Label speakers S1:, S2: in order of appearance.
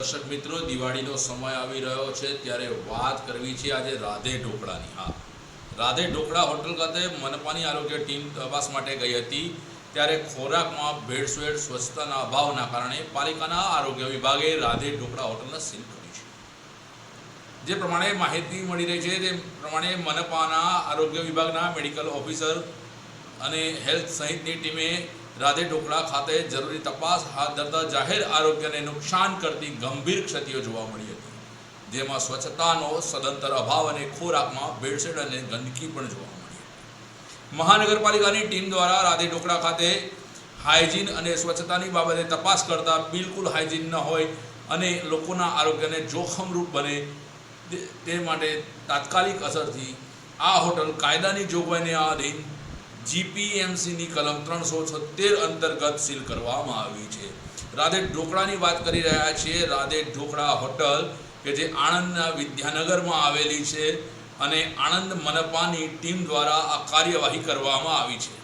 S1: દર્શક મિત્રો, દિવાળીનો સમય આવી રહ્યો છે ત્યારે વાત કરવી છે આજે રાધે ઢોકળાની. હા, રાધે ઢોકળા હોટલ ખાતે મનપાની આરોગ્ય ટીમ તપાસ માટે ગઈ હતી ત્યારે ખોરાકમાં ભેળસેળ, સ્વચ્છતાના અભાવના કારણે પાલિકાના આરોગ્ય વિભાગે રાધે ઢોકળા હોટલને સીલ કરી છે. જે પ્રમાણે માહિતી મળી રહી છે તે પ્રમાણે મનપાના આરોગ્ય વિભાગના મેડિકલ ઓફિસર અને હેલ્થ સહિતની ટીમે રાધે ઢોકળા ખાતે જરૂરી તપાસ હાથ ધરતા જાહેર આરોગ્યને નુકસાન કરતી ગંભીર ક્ષતિઓ જોવા મળી હતી, જેમાં સ્વચ્છતાનો સદંતર અભાવ અને ખોરાકમાં ભેળસેળ અને ગંદકી પણ જોવા મળી હતી. મહાનગરપાલિકાની ટીમ દ્વારા રાધે ઢોકળા ખાતે હાઇજીન અને સ્વચ્છતાની બાબતે તપાસ કરતા બિલકુલ હાઇજીન ન હોય અને લોકોના આરોગ્યને જોખમરૂપ બને તે માટે તાત્કાલિક અસરથી આ હોટલ કાયદાની જોગવાઈને આધીન જીપીએમસીની કલમ 376 અંતર્ગત સીલ કરવામાં આવી છે. રાધે ઢોકળાની વાત કરી રહ્યા છીએ. રાધે ઢોકળા હોટલ કે જે આણંદના વિદ્યાનગરમાં આવેલી છે અને આણંદ મનપાની ટીમ દ્વારા આ કાર્યવાહી કરવામાં આવી છે.